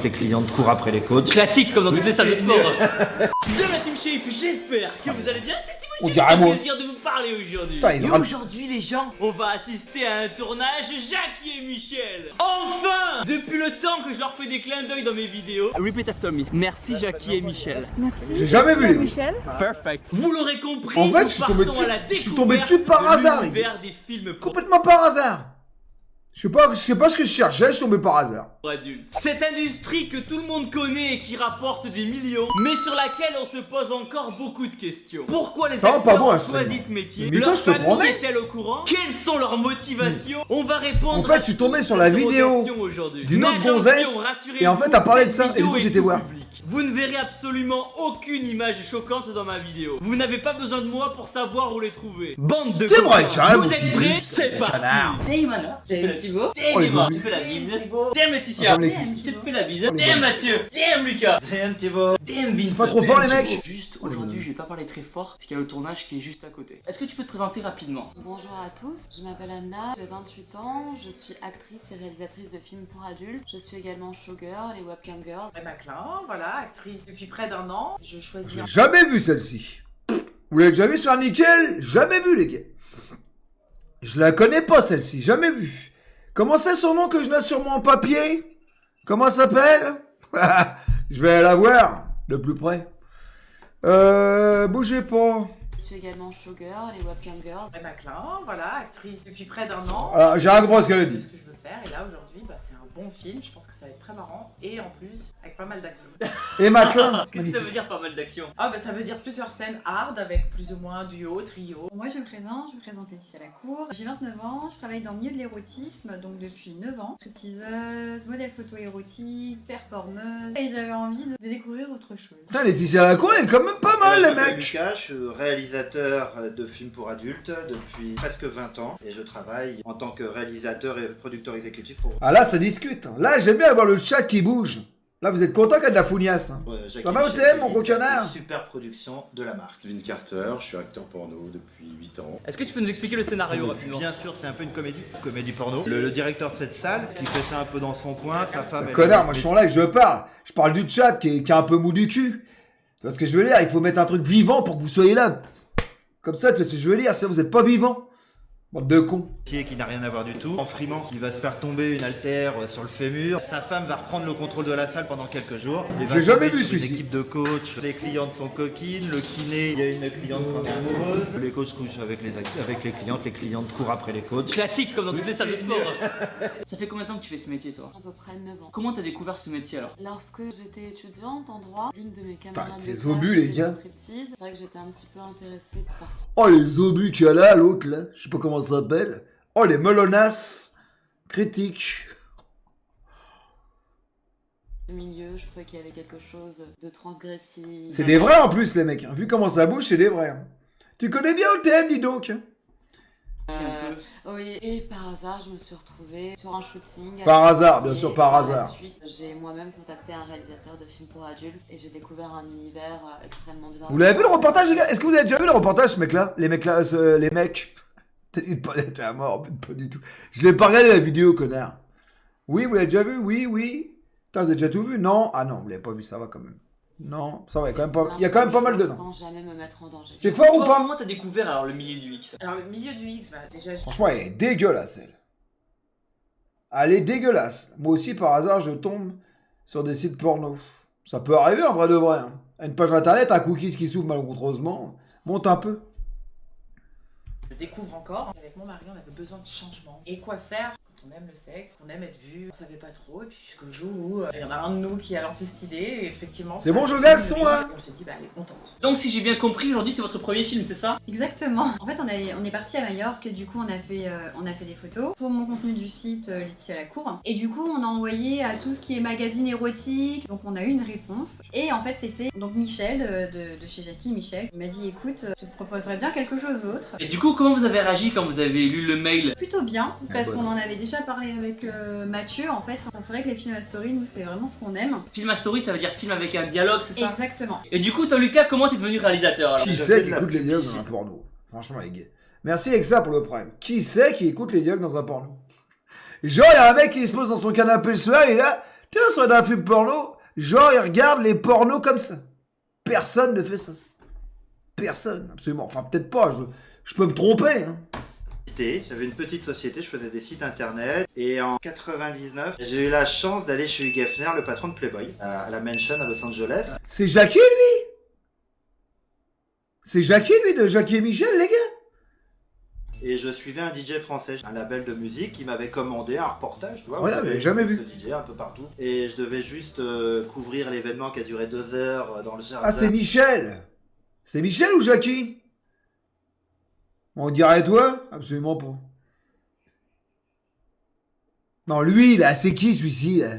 les clientes courent après les coachs. Classique comme dans toutes les salles de sport. De la Team Shape, j'espère que vous allez bien. C'est On Timothée, dirait j'ai le moi. plaisir de vous parler aujourd'hui. Putain, ils Et râlent. aujourd'hui les gens, on va assister à un tournage Jackie et Michel. Enfin, depuis le temps que je leur fais des clins d'œil dans mes vidéos. Repeat after me. Merci Jackie et Michel. Merci. J'ai jamais vu les gars. Michel. Perfect. Vous l'aurez compris. En fait, nous je suis tombé partons dessus. à la Je suis tombé découverte dessus par de hasard, les l'univers des films pour Complètement par hasard. Je sais pas ce que je cherchais, je suis tombé par hasard. adultes. Cette industrie que tout le monde connaît et qui rapporte des millions, mais sur laquelle on se pose encore beaucoup de questions. Pourquoi les Ça va acteurs pas bon, ont un choisi stream. ce métier? Mais toi, Leur je te famille promets. est-elle au courant? Quelles sont leurs motivations? On va répondre. En fait, je suis tombé sur la vidéo d'une autre gonzesse, et en fait, elle parlait de ça, et du coup, j'étais voir. Vous ne verrez absolument aucune image choquante dans ma vidéo. Vous n'avez pas besoin de moi pour savoir où les trouver. Bande de T'es copains. vrai, carrément, Vous mon êtes petit prêts? brut, C'est le parti. canard. Damn Anna, damn Thibaut, Oh, damn les Emma. zombies. Tu fais la bise. Damn Laetitia. Damn les cuisses. Je te fais la bise. Oh, les Damn zombies. Mathieu. Damn Lucas. Damn Thibaut. Damn Vincent. C'est pas trop fort, les mecs? Juste aujourd'hui, je vais pas parler très fort parce qu'il y a le tournage qui est juste à côté. Est-ce que tu peux te présenter rapidement? Bonjour à tous, je m'appelle Anna, j'ai 28 ans, je suis actrice et réalisatrice de films pour adultes. Je suis également showgirl et webcam girl. Emma Klein, voilà, actrice depuis près d'1 an. Je choisis J'ai jamais vu celle-ci. Vous l'avez déjà vu sur un nickel? Jamais vu, les gars. Je la connais pas, celle-ci, jamais vu. Comment c'est son nom que je note sur mon papier? Comment ça s'appelle? Je vais la voir de plus près. Bougez pas. Je suis également showgirl et webcam girl. Emma Klein, voilà, actrice depuis près d'1 an. Alors, j'ai un gros ce qu'elle a C'est dit. ce que je veux faire et là aujourd'hui, c'est un bon film. Je pense que ça va être très marrant et en plus avec pas mal d'action. Et Maclin. Qu'est-ce que ça veut dire pas mal d'action? Ah ça veut dire plusieurs scènes hard avec plus ou moins duo, trio. Moi je me présente Laetitia Lacour, j'ai 29 ans, je travaille dans le milieu de l'érotisme, donc depuis 9 ans. Stripteaseuse, modèle photo érotique, performeuse, et j'avais envie de découvrir autre chose. Putain, Laetitia Lacour, elle est quand même pas mal, les Je m'appelle mecs. Lucas, je suis réalisateur de films pour adultes depuis presque 20 ans et je travaille en tant que réalisateur et producteur exécutif pour Ah là, ça discute. Là, j'aime bien avoir le chat qui bouge. Là, vous êtes content qu'il y a de la fougnasse. Hein. Jackie Ça va au Michel, thème, mon qui est gros une canard? super production de la marque. Vince Carter, je suis acteur porno depuis 8 ans. Est-ce que tu peux nous expliquer le scénario rapidement? Bien sûr, c'est un peu une comédie porno. Le directeur de cette salle qui fait ça un peu dans son coin, sa femme. elle- Connard, moi je suis en live, je parle. Je parle du chat qui est un peu mou du cul. Tu vois ce que je veux dire? Il faut mettre un truc vivant pour que vous soyez là. Comme ça, tu vois ce que je veux dire? Sinon, vous êtes pas vivant. Bande de cons. Qui n'a rien à voir du tout. En frimant, il va se faire tomber une haltère sur le fémur. Sa femme va reprendre le contrôle de la salle pendant quelques jours. Il va J'ai jamais tomber vu sur une celui-ci. équipe de coachs. Les clientes sont coquines. Le kiné, il y a une cliente qui est amoureuse. Les coachs couchent avec les clientes courent après les coachs. Classique comme dans toutes les salles de sport. Ça fait combien de temps que tu fais ce métier toi? À peu près 9 ans. Comment t'as découvert ce métier alors? Lorsque j'étais étudiante en droit, l'une de mes camarades ces de classe obus, les faisait gars. du striptease. C'est vrai que j'étais un petit peu intéressée par ce Oh, les obus qu'il y a là, l'autre là. Je sais pas comment ça s'appelle. Oh, les melonasses critiques. milieu. Je trouvais qu'il y avait quelque chose de transgressif. C'est des vrais en plus, les mecs. Vu comment ça bouge, c'est des vrais. Tu connais bien le thème, dis donc. Oui, et par hasard, je me suis retrouvée sur un shooting. Par hasard, bien Et sûr, par hasard. Ensuite, j'ai moi-même contacté un réalisateur de films pour adultes et j'ai découvert un univers extrêmement bizarre. Vous l'avez vu le reportage, les gars? Est-ce que vous avez déjà vu le reportage, ce mec-là? Les mecs là, les mecs. T'es à mort, pas du tout. Je l'ai pas regardé la vidéo, connard. Oui, vous l'avez déjà vu? Oui, oui. Putain, vous avez déjà tout vu? Non? Ah non, vous l'avez pas vu, ça va quand même. Non, ça va, il y a quand même pas mal dedans. Sans jamais me mettre en danger. C'est fort ou Toi, pas? comment t'as découvert alors le milieu du X? Alors le milieu du X, déjà Franchement, elle est dégueulasse, elle. Elle est dégueulasse. Moi aussi, par hasard, je tombe sur des sites porno. Ça peut arriver en vrai de vrai. Hein. À une page internet, un cookies qui s'ouvre malencontreusement, monte un peu. je découvre encore. Avec mon mari, on avait besoin de changement. Et quoi faire quand on aime le sexe, on aime être vu, on savait pas trop. Et puis jusqu'au jour où il y en a un de nous qui a lancé cette idée. Et effectivement, C'est bon, ça a Jogas, fait son, une là vie, et on s'est dit, elle est contente. Donc si j'ai bien compris, aujourd'hui c'est votre premier film, c'est ça? Exactement. En fait, on est parti à Majorque, du coup, on a fait des photos pour mon contenu du site Laetitia Lacour. Et du coup, on a envoyé à tout ce qui est magazine érotique. Donc, on a eu une réponse. Et en fait, c'était donc Michel de chez Jackie, Michel. Il m'a dit, écoute, je te proposerais bien quelque chose d'autre. Et du coup, comment vous avez réagi quand vous avez lu le mail? Plutôt bien, parce bonne. qu'on en avait déjà parlé avec Mathieu. En fait, c'est vrai que les films à story, nous, c'est vraiment ce qu'on aime. Film à story, ça veut dire film avec un dialogue, c'est ça? Exactement. Et du coup, toi Lucas, comment t'es devenu réalisateur alors? Qui c'est qui écoute les dialogues dans un porno? Franchement, les gars. Merci avec ça pour le prime. Qui c'est qui écoute les dialogues dans un porno? Genre, il y a un mec qui se pose dans son canapé le soir et là, Tiens, sur un film porno, genre, ils regardent les pornos comme ça. Personne ne fait ça. Personne, absolument. Enfin, peut-être pas, je peux me tromper. Hein. J'avais une petite société, je faisais des sites internet et en 99, j'ai eu la chance d'aller chez Hugh Hefner, le patron de Playboy, à la Mansion à Los Angeles. C'est Jackie, lui. C'est Jackie, lui, de Jackie et Michel, les gars. Et je suivais un DJ français, un label de musique qui m'avait commandé un reportage, tu vois. Ouais, mais jamais vu. Ce DJ un peu partout. Et je devais juste couvrir l'événement qui a duré 2 heures dans le jardin. Ah, c'est Michel. C'est Michel ou Jackie? On dirait toi? Absolument pas. Non, lui, là, c'est qui celui-ci, là?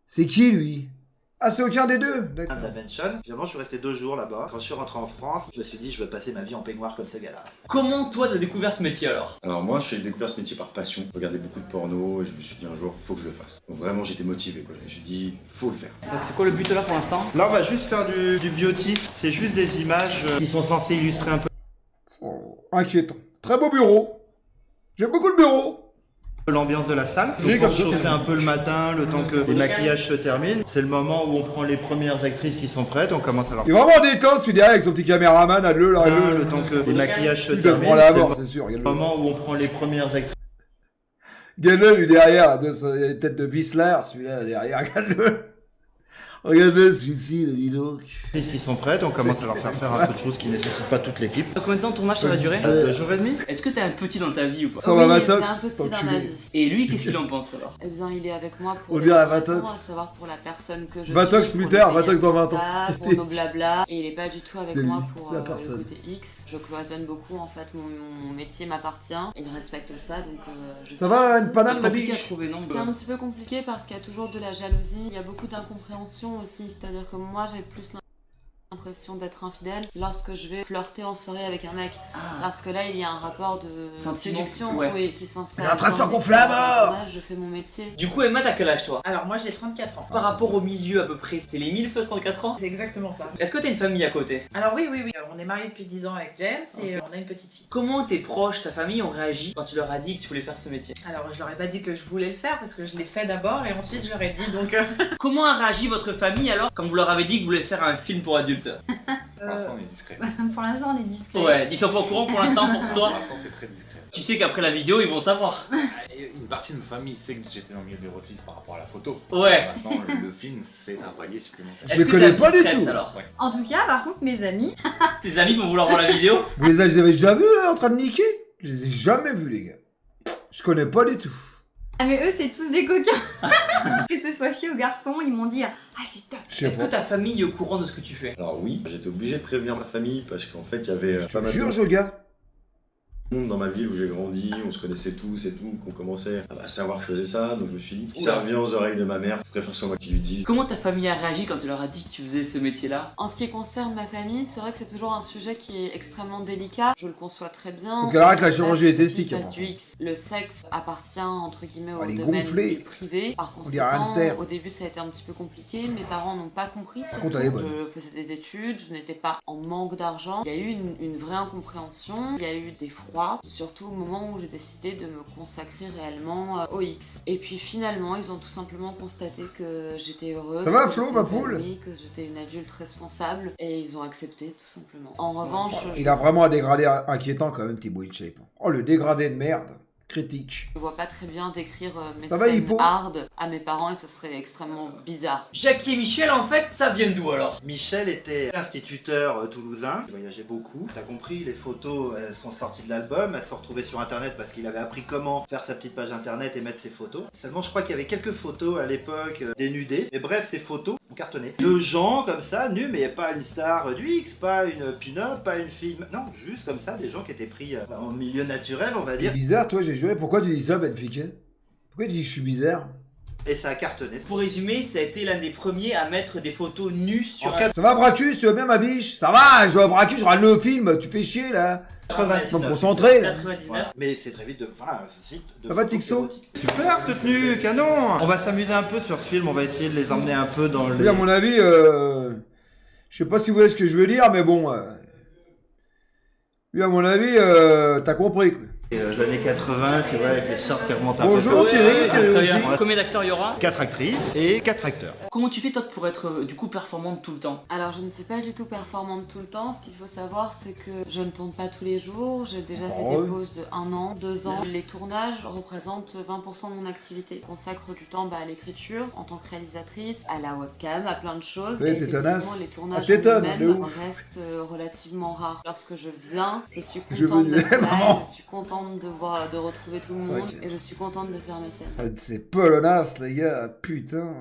C'est qui, lui? Ah, c'est aucun des deux? D'accord. De la Mansion. Finalement, je suis resté 2 jours là-bas. Quand je suis rentré en France, je me suis dit, je veux passer ma vie en peignoir comme ce gars-là. Comment toi t'as découvert ce métier alors? Alors moi, j'ai découvert ce métier par passion. Je regardais beaucoup de porno et je me suis dit un jour, faut que je le fasse. Donc vraiment, j'étais motivé, quoi. Je me suis dit, faut le faire. Donc c'est quoi le but là pour l'instant? Là, on va juste faire du biotype. C'est juste des images qui sont censées illustrer un peu Oh, inquiétant. Très beau bureau. J'aime beaucoup le bureau. l'ambiance de la salle. Oui, Donc comme on ça, chauffe c'est un peu le matin, le temps que les maquillages se terminent. C'est le moment où on prend les premières actrices qui sont prêtes, on commence à leur Il est vraiment détente, celui derrière avec son petit caméraman, à le, là, le temps que les maquillages se Il doit se terminent. branler à C'est mort, le c'est sûr. Regarde-le. moment où on prend les premières actrices. Regarde-le, lui derrière, de sa tête de Whistler, celui-là, derrière, regarde-le. Regarde-le, celui-ci, là, dis donc. Qui sont prêtes, on commence à leur faire un peu de choses qui ne nécessitent pas toute l'équipe. Combien de temps le tournage ça va durer? 2 jours et demi. Est-ce que t'as un petit dans ta vie ou pas? Ça va, Oui, Vatox, c'est un cet peu petit dans ma enculé. vie. Et lui, qu'est-ce qu'il en pense alors? Eh bien, il est avec moi pour On des dirait raisons, Vatox. à savoir pour la personne que je Vatox suis, plus pour tard, le Vatox dans 20 ans. délire, pour nos blabla. Et il est pas du tout avec C'est moi lui, pour c'est la le personne. côté X. Je cloisonne beaucoup, en fait, mon métier m'appartient. Il respecte ça, donc je Ça va, une C'est paname, ma compliqué à biche? trouver, non? C'est un petit peu compliqué parce qu'il y a toujours de la jalousie, il y a beaucoup d'incompréhension aussi, c'est-à-dire que moi j'ai plus l'impression d'être infidèle lorsque je vais flirter en soirée avec un mec. Parce que là il y a un rapport de Sentiment, séduction ouais. oui, qui s'installe. Il est en train de Tandis s'engonfler à que mort. moi, je fais mon métier. Du coup, Emma, t'as quel âge toi? Alors moi j'ai 34 ans. Par rapport au milieu à peu près, c'est les 1000 feux 34 ans? C'est exactement ça. Est-ce que t'as une famille à côté? Alors oui. On est mariés depuis 10 ans avec James et on a une petite fille. Comment tes proches, ta famille ont réagi quand tu leur as dit que tu voulais faire ce métier? Alors je leur ai pas dit que je voulais le faire parce que je l'ai fait d'abord et ensuite je leur ai dit donc... Comment a réagi votre famille alors quand vous leur avez dit que vous voulez faire un film pour adultes? Pour l'instant, on est discret. Pour l'instant, on est discret. Ouais, ils sont pas au courant pour l'instant pour Pour toi. l'instant, c'est très discret. Tu sais qu'après la vidéo, ils vont savoir. Une partie de ma famille sait que j'étais dans le milieu de l'érotisme par rapport à la photo. Ouais. Maintenant, le film, c'est un palier supplémentaire. Je Est-ce les que connais t'as un pas petit du stress, tout. alors? Ouais. En tout cas, par contre, mes amis, Tes amis vont vouloir voir la vidéo? Vous les avez déjà vus en train de niquer? Je les ai jamais vus, les gars. Je connais pas du tout. ah mais eux, c'est tous des coquins. Que ce soit filles ou garçons, ils m'ont dit ah c'est top. Je sais Est-ce que pas. ta famille est au courant de ce que tu fais? Alors oui, j'étais obligé de prévenir ma famille parce qu'en fait, il y avait Je pas te mal jure, de je gars. monde dans ma ville où j'ai grandi, on se connaissait tous et tout, qu'on commençait à savoir que je faisais ça, donc je me suis dit, si ça revient aux oreilles de ma mère, je préfère sur moi qui lui dise. Comment ta famille a réagi quand tu leur as dit que tu faisais ce métier-là? En ce qui concerne ma famille, c'est vrai que c'est toujours un sujet qui est extrêmement délicat. Je le conçois très bien. Donc elle arrête la chirurgie C'est esthétique, une avant. phase du X. Le sexe appartient entre guillemets au Elle est domaine gonflée. du privé. Par On dirait un conséquent, hamster. au début ça a été un petit peu compliqué. Mes parents n'ont pas compris. Surtout, contre, elle est bonne. je faisais des études, je n'étais pas en manque d'argent. Il y a eu une vraie incompréhension. Il y a eu des froids, surtout au moment où j'ai décidé de me consacrer réellement au X. Et puis finalement, ils ont tout simplement constaté que j'étais heureuse. Ça va, que Flo, j'étais ma poule épanouie, que j'étais une adulte responsable. Et ils ont accepté tout simplement. En revanche, Il a vraiment un dégradé inquiétant quand même, Thibaut InShape. Oh, le dégradé de merde. Critique. je vois pas très bien décrire mes Ça va, scènes Hippo hard à mes parents et ce serait extrêmement bizarre. Jackie et Michel, en fait, ça vient d'où alors? Michel était instituteur toulousain, il voyageait beaucoup. T'as compris, les photos elles sont sorties de l'album, elles se sont retrouvées sur internet parce qu'il avait appris comment faire sa petite page internet et mettre ses photos. Seulement je crois qu'il y avait quelques photos à l'époque dénudées. Et bref, ces photos ont cartonné. De gens comme ça, nus, mais il n'y a pas une star du X, pas une pin-up, pas une fille. Non, juste comme ça, des gens qui étaient pris en milieu naturel, on va T'es dire. bizarre, toi, j'ai joué. Pourquoi tu dis ça, Benfica? Pourquoi tu dis que je suis bizarre? Et ça a cartonné. Pour résumer, ça a été l'un des premiers à mettre des photos nues sur En un... Ça va, Bracus? Tu vas bien, ma biche? Ça va, je vais à Bracus, je regarde le film. Tu fais chier, là. 99. Faut me concentrer, là. 99. Voilà. Mais c'est très vite de. Voilà, un site de Ça va, photos Tixo? érotiques. Super cette tenue, canon. On va s'amuser un peu sur ce film, on va essayer de les emmener un peu dans Oui, les. à mon avis, je sais pas si vous voyez ce que je veux dire, mais bon. Lui, à mon avis, t'as compris, quoi. Et les années 80, tu vois, avec les shorts qui remontent un peu. Bonjour Thierry, Thierry très aussi. bien. Combien d'acteurs il y aura? 4 actrices et 4 acteurs. Comment tu fais toi pour être du coup performante tout le temps? Alors je ne suis pas du tout performante tout le temps. Ce qu'il faut savoir, c'est que je ne tourne pas tous les jours. J'ai déjà fait des pauses de 1 an, 2 ans. Les tournages représentent 20% de mon activité. Je consacre du temps à l'écriture en tant que réalisatrice, à la webcam, à plein de choses. Ouais, Et t'es effectivement, tenace. les tournages T'étonnes, de eux-mêmes ouf. restent relativement rares. Lorsque je viens, je suis Je contente veux d'être dire, là, maman. je suis contente de retrouver tout le C'est vrai monde que- et je suis contente de faire mes scènes. Ah, c'est polonasse, les gars. Putain.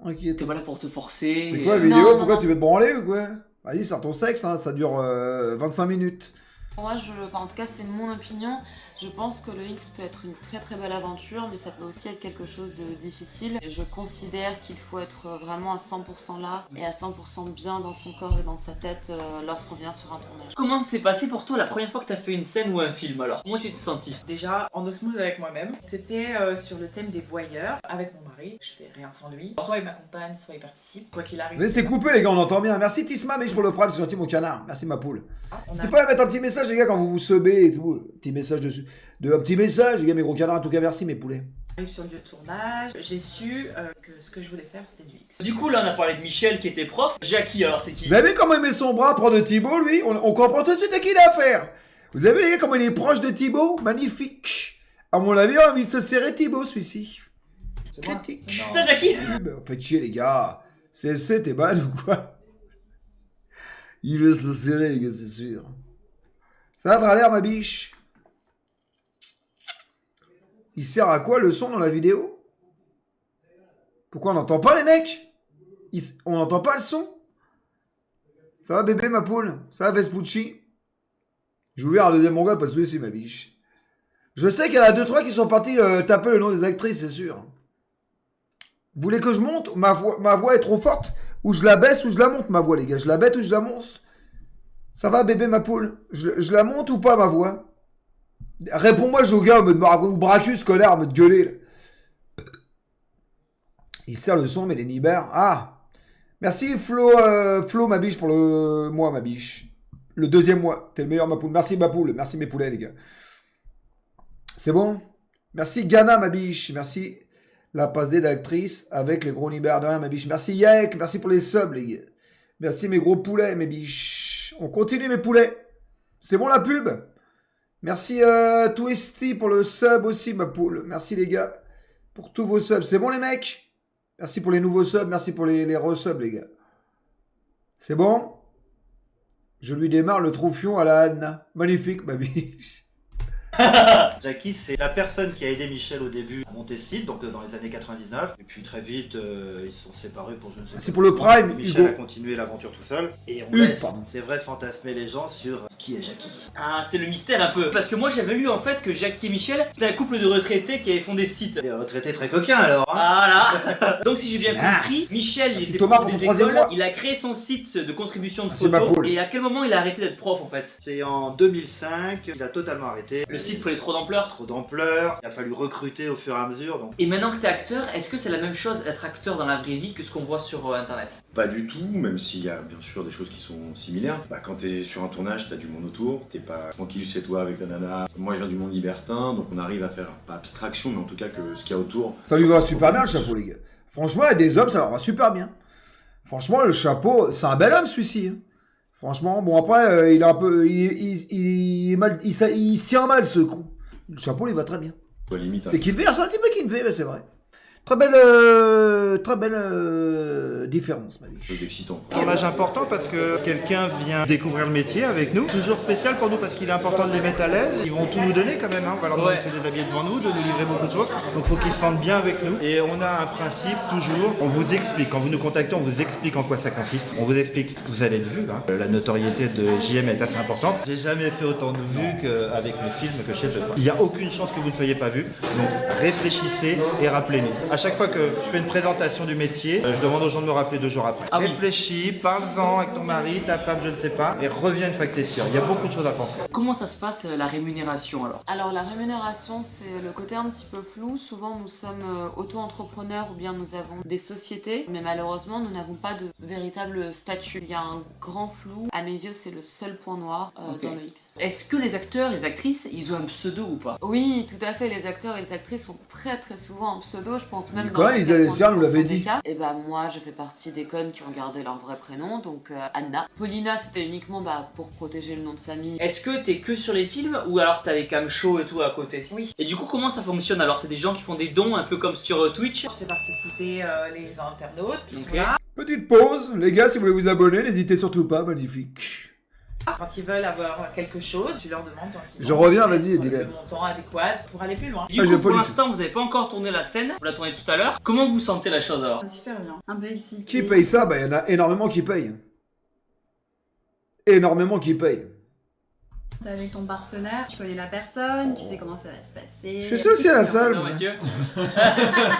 Inquiète. T'es pas là pour te forcer. C'est et- quoi la Non, vidéo? non, Pourquoi non. tu veux te branler ou quoi? Vas-y, sors ton sexe, hein. Ça dure 25 minutes. Pour moi, en tout cas, c'est mon opinion. Je pense que le X peut être une très très belle aventure, mais ça peut aussi être quelque chose de difficile. Et je considère qu'il faut être vraiment à 100% là et à 100% bien dans son corps et dans sa tête lorsqu'on vient sur un tournage. Comment s'est passé pour toi la première fois que t'as fait une scène ou un film alors? Comment tu t'es senti? Déjà en osmose avec moi-même. C'était sur le thème des voyeurs avec mon mari. Je fais rien sans lui. Soit il m'accompagne, soit il participe. Quoi qu'il arrive. Laissez couper, les gars, on entend bien. Merci Tisma, mais pour le prime, c'est gentil, mon canard. Merci ma poule. On C'est a- pas à mettre un petit message, les gars, quand vous vous sebez et tout. Petit message dessus. Un petit message, les gars, mes gros canards. En tout cas, merci, mes poulets. arrive sur le lieu de tournage. J'ai su que ce que je voulais faire, c'était du X. Du coup là on a parlé de Michel qui était prof. Jackie alors c'est qui? Vous avez vu comment il met son bras prendre de Thibaut, lui? On comprend tout de suite à qui il a affaire. Vous avez vu, les gars, comment il est proche de Thibaut? Magnifique. À mon avis, on a envie de se serrer Thibaut, celui-ci. Critique. C'est Jackie? Faites chier, les gars. CSC, t'es mal ou quoi? Il veut se serrer, les gars, c'est sûr. Ça va, l'air, ma biche? Il sert à quoi le son dans la vidéo? Pourquoi on n'entend pas, les mecs? On n'entend pas le son? Ça va, bébé, ma poule? Ça va, Vespucci? Je vais ouvrir un deuxième manga, pas de soucis, ma biche. Je sais qu'il y en a 2-3 qui sont partis taper le nom des actrices, c'est sûr. Vous voulez que je monte? Ma voix est trop forte? Ou je la baisse ou je la monte, ma voix, les gars? Je la baisse ou je la monte? Ça va, bébé, ma poule? Je la monte ou pas, ma voix? Réponds-moi, Joga, en mode ou Bracus, connard, en mode gueuler, là. Il sert le son, mais les libère. Ah! Merci, Flo, ma biche, pour le mois, ma biche. Le deuxième mois. T'es le meilleur, ma poule. Merci, ma poule. Merci, mes poulets, les gars. C'est bon? Merci, Ghana, ma biche. Merci, la passe D d'actrice avec les gros libères de rien, ma biche. Merci, Yek. Merci pour les subs, les gars. Merci, mes gros poulets, mes biches. On continue, mes poulets. C'est bon, la pub? Merci, Twisty, pour le sub aussi, ma poule. Merci, les gars, pour tous vos subs. C'est bon, les mecs? Merci pour les nouveaux subs. Merci pour les resubs, les gars. C'est bon? Je lui démarre le troufion à la Anna. Magnifique, ma biche. Jackie, c'est la personne qui a aidé Michel au début à monter ce site, donc dans les années 99. Et puis très vite, ils se sont séparés pour je ne sais pas. C'est pour le Prime, Michel Hugo. a continué l'aventure tout seul. Et on Hugo, laisse, pardon. c'est vrai, fantasmer les gens sur qui est Jackie. Ah c'est le mystère un peu. Parce que moi j'avais lu en fait que Jackie et Michel c'était un couple de retraités qui avait fondé ce site. Des retraités très coquins alors. Hein. Voilà. Donc si j'ai bien Classe. compris, Michel il Merci était Thomas prof pour ton des troisième écoles, mois. il a créé son site de contribution de Merci, ma photos. poule. Et à quel moment il a arrêté d'être prof en fait? C'est en 2005, il a totalement arrêté. Le site prenait trop d'ampleur. Trop d'ampleur, il a fallu recruter au fur et à mesure. Donc Et maintenant que t'es acteur, est-ce que c'est la même chose être acteur dans la vraie vie que ce qu'on voit sur internet? Pas du tout, même s'il y a bien sûr des choses qui sont similaires. Quand t'es sur un tournage, t'as du monde autour, t'es pas tranquille chez toi avec ta nana. Moi je viens du monde libertin, donc on arrive à faire, pas abstraction, mais en tout cas que ce qu'il y a autour. Ça lui va super bien, le chapeau, les gars. Franchement, il y a des hommes, ça leur va super bien. Franchement, le chapeau, c'est un bel homme, celui-ci. Hein. Franchement, bon, après, il est un peu. Il est mal, il se tient mal, ce con. Le chapeau, il va très bien. À la limite, C'est Kinvey, c'est un petit peu Kinvey, mais c'est vrai. Très belle différence, ma un biche. peu d'excitant. tournage important parce que quelqu'un vient découvrir le métier avec nous. Toujours spécial pour nous parce qu'il est important de les mettre à l'aise. Ils vont tout nous donner quand même. Hein. On va leur demander de se déshabiller devant nous, de nous livrer beaucoup de choses. Donc il faut qu'ils se sentent bien avec nous. Et on a un principe toujours. On vous explique. Quand vous nous contactez, on vous explique en quoi ça consiste. On vous explique. Vous allez être vu. Hein. La notoriété de JM est assez importante. J'ai jamais fait autant de vues qu'avec mes films que chez eux. Il n'y a aucune chance que vous ne soyez pas vu. Donc réfléchissez et rappelez-nous. À chaque fois que je fais une présentation du métier, je demande aux gens de me rappeler 2 jours après. Ah oui. Réfléchis, parle-en avec ton mari, ta femme, je ne sais pas, et reviens une fois que t'es sûr. Il y a beaucoup de choses à penser. Comment ça se passe la rémunération alors? Alors la rémunération, c'est le côté un petit peu flou. Souvent nous sommes auto-entrepreneurs ou bien nous avons des sociétés, mais malheureusement nous n'avons pas de véritable statut. Il y a un grand flou. À mes yeux, c'est le seul point noir Ok. dans le X. Est-ce que les acteurs, les actrices, ils ont un pseudo ou pas? Oui, tout à fait. Les acteurs et les actrices sont très souvent en pseudo. Je pense même. Nicolas, ils allaient dire, nous l'avait dit. Et bah moi, je fais partie des connes qui ont gardé leur vrai prénom, donc Anna. Paulina, c'était uniquement pour protéger le nom de famille. Est-ce que t'es que sur les films ou alors t'as des cam shows et tout à côté? Oui. Et du coup, comment ça fonctionne alors? C'est des gens qui font des dons un peu comme sur Twitch? Je fais participer les internautes qui Ok. sont là. Petite pause, les gars, si vous voulez vous abonner, n'hésitez surtout pas, magnifique. Quand ils veulent avoir quelque chose, tu leur demandes gentiment. Je reviens, vas-y, le Dylan. montant adéquat pour aller plus loin. Du Ah, coup, j'ai pas pour du l'instant, vous avez pas encore tourné la scène, vous la tournez tout à l'heure. Comment vous sentez la chose alors? Super bien. Un peu excité. Qui paye ça? Bah, il y en a énormément qui payent. Énormément qui payent. T'es avec ton partenaire, tu connais la personne, tu sais comment ça va se passer. Je fais ça aussi à la salle. Non, moi. Mathieu.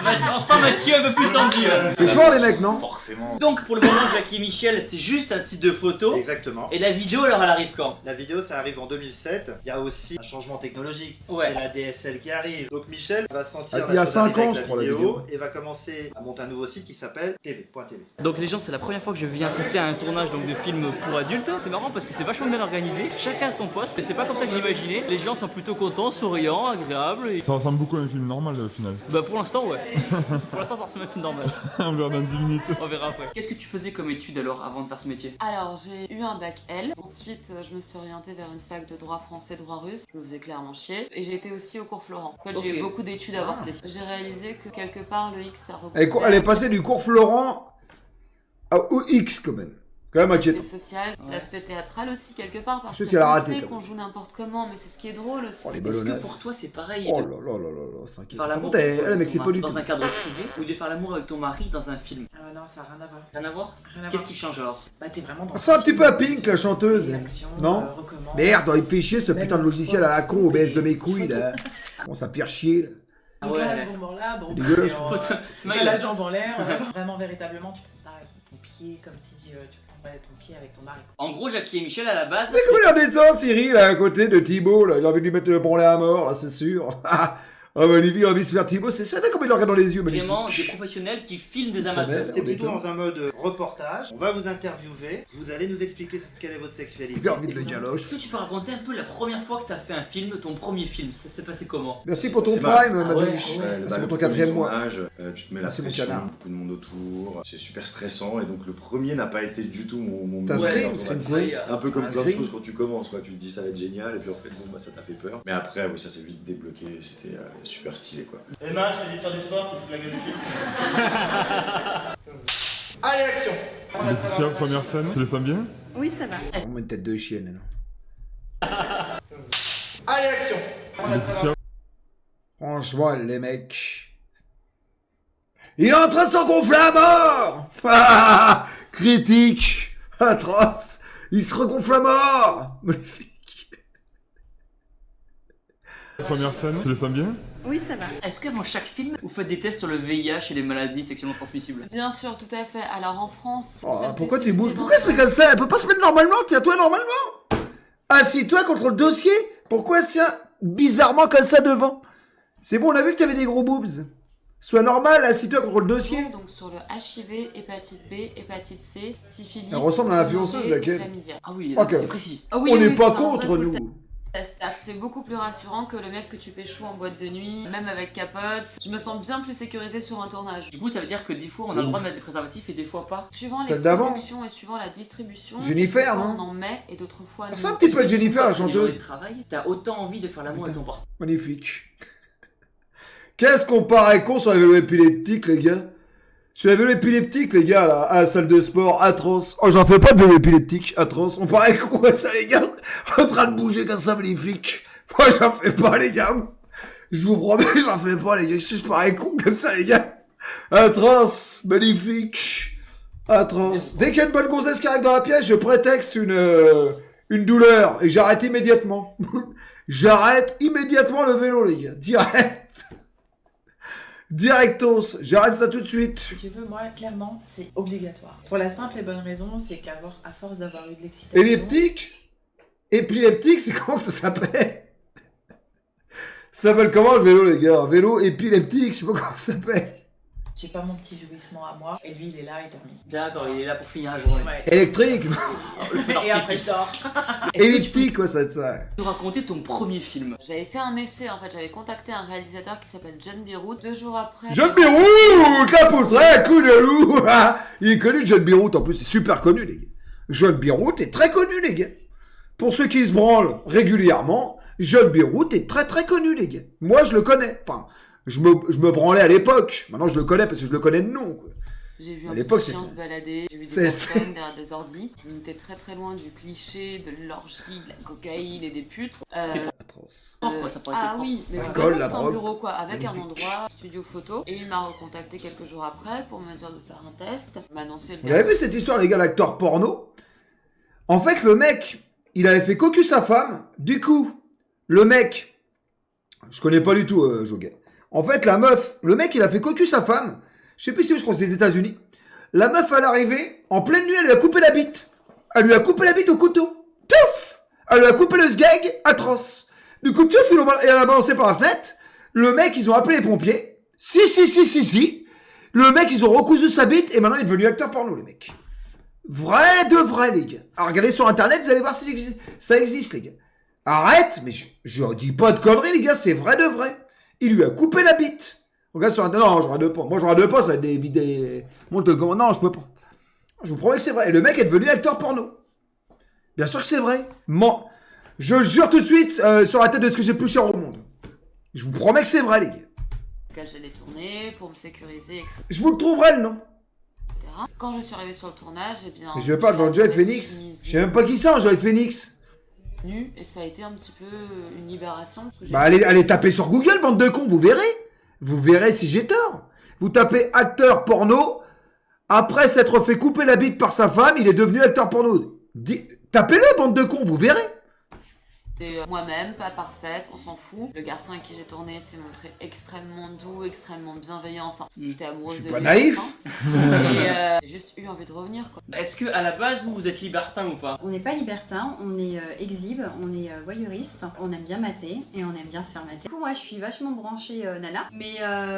Mathieu, on sent Mathieu un peu plus tendu. C'est fort, les mecs, non? Forcément. Donc, pour le moment, Jackie et Michel, c'est juste un site de photos. Exactement. Et la vidéo, alors, elle arrive quand? La vidéo, ça arrive en 2007. Il y a aussi un changement technologique. Ouais. C'est la DSL qui arrive. Donc Michel va sentir. Ah, il y a la chose 5 arriver ans, avec je la crois, la vidéo. et va commencer à monter un nouveau site qui s'appelle TV.tv. Donc les gens, c'est la première fois que je viens assister à un tournage donc, de film pour adultes. C'est marrant parce que c'est vachement bien organisé. Chacun a son poste et c'est pas comme ça que j'imaginais. Les gens sont plutôt contents, souriants, agréables. Et... Ça ressemble beaucoup à un film normal au final. Bah pour l'instant, ouais. Pour l'instant, ça ressemble à un film normal. On verra dans 10 minutes. On verra après. Qu'est-ce que tu faisais comme étude alors avant de faire ce métier? Alors, j'ai eu un bac L. Ensuite, je me suis orientée vers une fac de droit français, droit russe. Je me faisais clairement chier. Et j'ai été aussi au cours Florent. En fait, j'ai Ok. eu beaucoup d'études avortées. J'ai réalisé que quelque part, le X, ça Elle est passée du cours Florent au X, quand même. Quand même l'aspect inquiétant. social, Ouais. l'aspect théâtral aussi quelque part parce Je sais que si elle a on raté, sait quand qu'on même. joue n'importe comment, mais c'est ce qui est drôle aussi. Oh, les Est-ce que ballonnasses. pour toi, c'est pareil Oh de là là là là là, c'est inquiétant. faire Par l'amour contre, elle, mec, c'est pas du dans tout. un cadre privé ou de faire l'amour avec ton mari dans un film? Ah non, ça n'a rien à voir. Rien à voir? Rien à Qu'est-ce voir. qui change alors? Bah t'es vraiment dans. Ça ressemble un petit peu à Pink, la chanteuse. L'action, Non recommande. Merde, il fait chier ce putain de logiciel à la con, OBS de mes couilles, là. Bon, ça pire chier, là. Ah Donc là, ouais. à ce moment-là, bon, Dégueulasse. C'est t'as ma la gueule. jambe en l'air, vraiment véritablement, tu prends pas ton pied comme si tu prendrais ton pied avec ton mari. En gros, Jackie et Michel à la base. Mais comment il a détente, Cyril, là, à côté de Thibaut, là. Il a envie de lui mettre le branlet à mort, là, c'est sûr. Ah, magnifique, il a envie de se faire Thibaut. C'est ça, comme il le regarde dans les yeux, magnifique. Vraiment des professionnels qui filment des Ils se amateurs. révèlent. C'est On plutôt détente. dans un mode reportage. On va vous interviewer. Vous allez nous expliquer quelle est votre sexualité. Il a envie de le galoche. Est-ce que tu peux raconter un peu la première fois que t'as fait un film, ton premier film? Ça s'est passé comment? Merci pour ton C'est prime, mal. ma ouais, biche. ouais. Merci pour ton 4e mois. Tu te mets la Merci, mon pression, canard. beaucoup de monde autour, c'est super stressant et donc le premier n'a pas été du tout mon T'as moment scream, dans scream ma- quoi Ouais, Un peu comme Un plein de scream. choses quand tu commences, quoi. Tu te dis ça va être génial et puis en fait bon bah ça t'a fait peur. Mais après oui ça s'est vite débloqué, c'était super stylé quoi. Emma, je t'ai dit de faire du sport, tu te la gueule du cul. Allez, action. Tiens, première scène, tu le sens bien? Oui, ça va. Vraiment une tête de chienne, là. Allez, action. Tiens, Franchement, les mecs. Il est en train de s'en gonfler à mort. Ah, critique. Atroce. Il se regonfle à mort. Magnifique. première scène, tu le sens bien? Oui, ça va. Est-ce qu'avant chaque film, vous faites des tests sur le VIH et les maladies sexuellement transmissibles? Bien sûr, tout à fait. Alors en France. Oh, cette pourquoi tu décision- bouges? Pourquoi elle se met comme ça? Elle peut pas se mettre normalement. Tiens-toi normalement. Assis-toi contre le dossier. Pourquoi elle se tient bizarrement comme ça devant? C'est bon, on a vu que t'avais des gros boobs. Sois normal, assis-toi contre le dossier. Donc sur le HIV, hépatite B, hépatite C, syphilis. Elle ressemble à l'influenceuse, gonorrhée, laquelle? chlamydia. Ah oui, Ok. c'est précis. Ah oui, On oui, n'est oui, pas c'est un contre, vrai full nous. test. C'est beaucoup plus rassurant que le mec que tu péchoues en boîte de nuit, même avec capote. Je me sens bien plus sécurisée sur un tournage. Du coup, ça veut dire que des fois on a le droit de mettre des préservatifs et des fois pas. Suivant les Celle d'avant. productions et suivant la distribution, Jennifer, quelquefois, non? on en met et d'autres fois C'est non. un petit peu Jennifer, la Des journées chanteuse. de travail, t'as autant envie de faire l'amour avec ton partenaire. Magnifique. Qu'est-ce qu'on paraît con sur la vélo épileptique, les gars? Sur la vélo épileptique, les gars, là, à la salle de sport, atroce. Oh, j'en fais pas de vélo épileptique, atroce. On paraît con à ça, les gars. En train de bouger comme ça, magnifique. Moi, j'en fais pas, les gars. Je vous promets, j'en fais pas, les gars. Je parais con comme ça, les gars. Atroce, magnifique. Atroce. Dès qu'il y a une bonne gonzesse qui arrive dans la pièce, je prétexte une douleur et j'arrête immédiatement. J'arrête immédiatement le vélo, les gars. Direct. Directos, j'arrête ça tout de suite. Si tu veux, moi, clairement, c'est obligatoire. Pour la simple et bonne raison, c'est qu'à force d'avoir eu de l'excitation... Elliptique? Épileptique, c'est comment que ça s'appelle? Ça s'appelle comment le vélo, les gars? Vélo épileptique, je sais pas comment ça s'appelle. J'ai pas mon petit jouissement à moi, et lui, il est là, il termine. D'accord, il est là pour finir la journée. Ouais. Électrique? Et après, je dors. Elliptique, quoi, ça, ça. Tu peux raconter ton premier film? J'avais fait un essai en fait, j'avais contacté un réalisateur qui s'appelle John Beirut. 2 jours après. John Beirut, la poutrelle, coup de loup. Il est connu, John Beirut, en plus, c'est super connu, les gars. John Beirut est très connu, les gars. Pour ceux qui se branlent régulièrement, John Beirut est très très connu, les gars. Moi, je le connais. Enfin, je me branlais à l'époque. Maintenant, je le connais parce que je le connais de nom, quoi. J'ai vu À un l'époque, petit chien c'était- se balader, j'ai vu des c'est- personnes derrière des ordis. On était très très loin du cliché de l'orgie, de la cocaïne et des putes. Atroce. Pourquoi ça paraissait Ah propre? oui, mais L'alcool, vraiment, la c'était un drogue. bureau quoi, avec un Magnifique. endroit, studio photo. Et il m'a recontacté quelques jours après pour me dire de faire un test. Il m'a annoncé Vous avez vu cette histoire, les gars, l'acteur porno? En fait, le mec, il avait fait cocu sa femme. Du coup, le mec, je connais pas du tout, Joguet. En fait, la meuf, le mec, il a fait cocu sa femme. Je sais plus si je crois que c'est les États-Unis. La meuf, à l'arrivée, en pleine nuit, elle lui a coupé la bite. Elle lui a coupé la bite au couteau. Touf! Elle lui a coupé le sgeg, atroce. Du coup, touf, elle a balancé par la fenêtre. Le mec, ils ont appelé les pompiers. Si. Le mec, ils ont recousu sa bite et maintenant, il est devenu acteur porno, les mecs. Vrai de vrai, les gars. Alors, regardez sur Internet, vous allez voir si ça existe, les gars. Arrête, mais je dis pas de conneries, les gars, c'est vrai de vrai. Il lui a coupé la bite. Regarde sur Internet, non, je regarde pas. Moi, je regarde pas, ça va être des vidéos... Non, je peux pas. Je vous promets que c'est vrai. Et le mec est devenu acteur porno. Bien sûr que c'est vrai. Je le jure tout de suite sur la tête de ce que j'ai le plus cher au monde. Je vous promets que c'est vrai, les gars. lequel j'allais tourner pour me sécuriser, etc. Je vous le trouverai, le nom. Quand je suis arrivée sur le tournage, eh bien. Mais je vais pas dans Joy Phoenix. Je sais même pas qui c'est, hein, Joy Phoenix. Et ça a été un petit peu une libération. Parce que Bah, allez taper sur Google, bande de cons, vous verrez. Vous verrez si j'ai tort. Vous tapez acteur porno. Après s'être fait couper la bite par sa femme, il est devenu acteur porno. Tapez-le, bande de cons, vous verrez. C'est moi-même, pas parfaite, on s'en fout. Le garçon avec qui j'ai tourné s'est montré extrêmement doux, extrêmement bienveillant. Enfin, j'étais amoureuse de lui. Je suis pas naïf. Et j'ai juste eu envie de revenir, quoi. Est-ce que à la base vous êtes libertin ou pas? On n'est pas libertin, on est exhibe, on est voyeuriste, on aime bien mater et on aime bien se faire mater. Du coup, moi je suis vachement branchée nana, mais